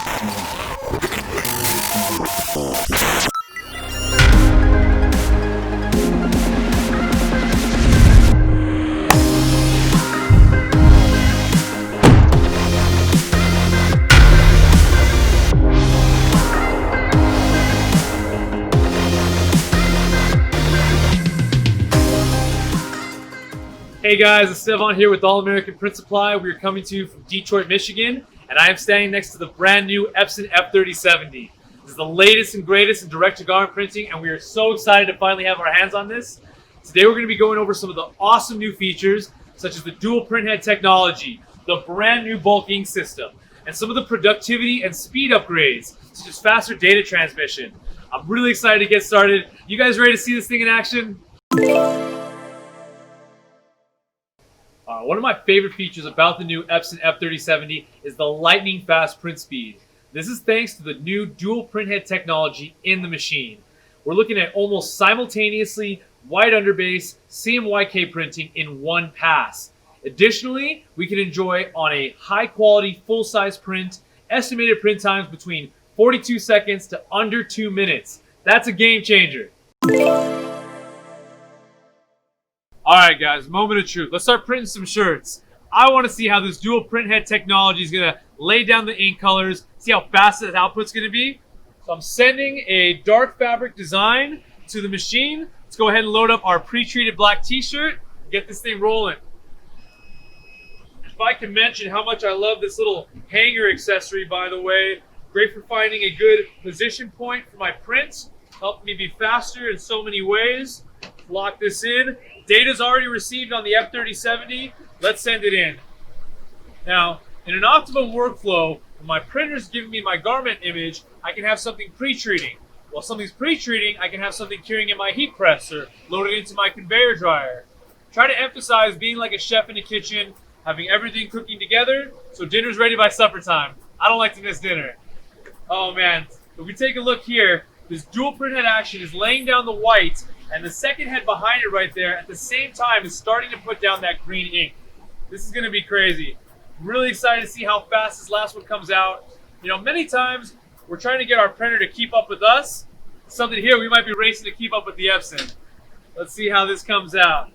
Hey guys, it's Stefan here with All American Print Supply. We are coming to you from Detroit, Michigan, and I am standing next to the brand new Epson F3070. This is the latest and greatest in direct-to-garment printing, and we are so excited to finally have our hands on this. Today we're going to be going over some of the awesome new features, such as the dual printhead technology, the brand new bulk ink system, and some of the productivity and speed upgrades, such as faster data transmission. I'm really excited to get started. You guys ready to see this thing in action? One of my favorite features about the new Epson F3070 is the lightning fast print speed. This is thanks to the new dual printhead technology in the machine. We're looking at almost simultaneously white underbase CMYK printing in one pass. Additionally, we can enjoy on a high quality full-size print estimated print times between 42 seconds to under 2 minutes. That's a game changer. Alright guys, moment of truth. Let's start printing some shirts. I want to see how this dual printhead technology is going to lay down the ink colors, see how fast that output's going to be. So I'm sending a dark fabric design to the machine. Let's go ahead and load up our pre-treated black t-shirt and get this thing rolling. If I can mention how much I love this little hanger accessory, by the way. Great for finding a good position point for my prints. Helped me be faster in so many ways. Lock this in. Data's already received on the F3070. Let's send it in. Now, in an optimum workflow, when my printer's giving me my garment image, I can have something pre-treating. While something's pre-treating, I can have something curing in my heat press or loaded into my conveyor dryer. Try to emphasize being like a chef in the kitchen, having everything cooking together, so dinner's ready by supper time. I don't like to miss dinner. Oh man, if we take a look here, this dual printhead action is laying down the white, and the second head behind it right there at the same time is starting to put down that green ink. This is going to be crazy. I'm really excited to see how fast this last one comes out. You know, many times we're trying to get our printer to keep up with us. Something here, we might be racing to keep up with the Epson. Let's see how this comes out.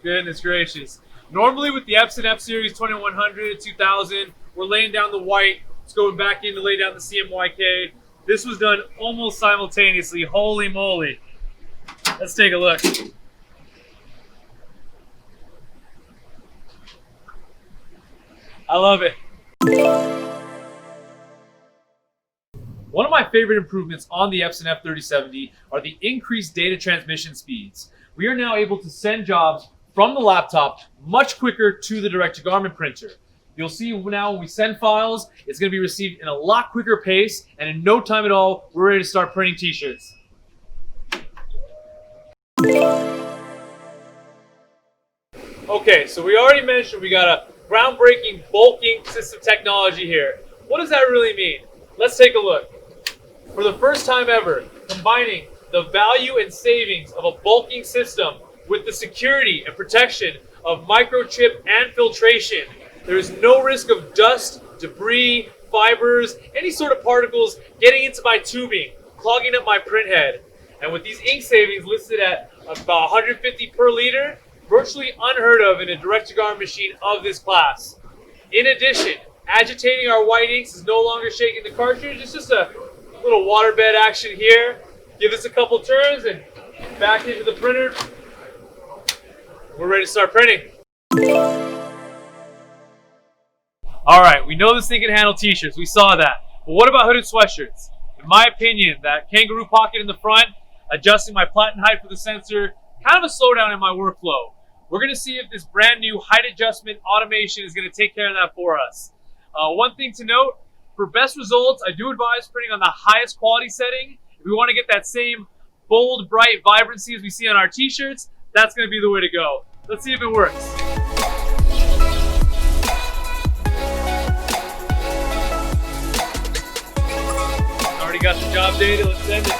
Goodness gracious. Normally with the Epson F Series 2100, 2000, we're laying down the white. It's going back in to lay down the CMYK. This was done almost simultaneously. Holy moly. Let's take a look. I love it. One of my favorite improvements on the Epson F3070 are the increased data transmission speeds. We are now able to send jobs from the laptop much quicker to the direct-to-garment printer. You'll see now when we send files, it's going to be received in a lot quicker pace, and in no time at all, we're ready to start printing t-shirts. Okay, so we already mentioned we got a groundbreaking bulk ink system technology here. What does that really mean? Let's take a look. For the first time ever, combining the value and savings of a bulk ink system with the security and protection of microchip and filtration, there is no risk of dust, debris, fibers, any sort of particles getting into my tubing, clogging up my printhead. And with these ink savings listed at about 150 per liter, virtually unheard of in a direct-to-garment machine of this class. In addition, agitating our white inks is no longer shaking the cartridge. It's just a little waterbed action here. Give this a couple turns and back into the printer. We're ready to start printing. All right, we know this thing can handle t-shirts. We saw that. But what about hooded sweatshirts? In my opinion, that kangaroo pocket in the front, adjusting my platen height for the sensor, kind of a slowdown in my workflow. We're going to see if this brand new height adjustment automation is going to take care of that for us. One thing to note, for best results, I do advise printing on the highest quality setting. If we want to get that same bold, bright vibrancy as we see on our t-shirts, that's going to be the way to go. Let's see if it works. Already got the job data, let's send it.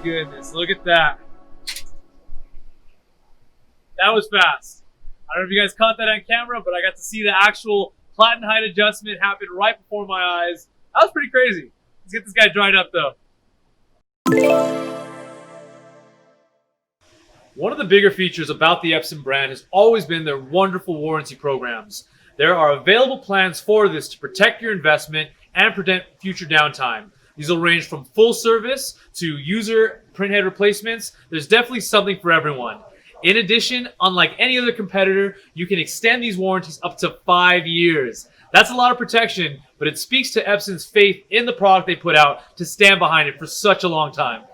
goodness, look at that. That was fast. I don't know if you guys caught that on camera, but I got to see the actual platen height adjustment happen right before my eyes. That was pretty crazy. Let's get this guy dried up though. One of the bigger features about the Epson brand has always been their wonderful warranty programs. There are available plans for this to protect your investment and prevent future downtime. These will range from full service to user printhead replacements. There's definitely something for everyone. In addition, unlike any other competitor, you can extend these warranties up to 5 years. That's a lot of protection, but it speaks to Epson's faith in the product they put out to stand behind it for such a long time.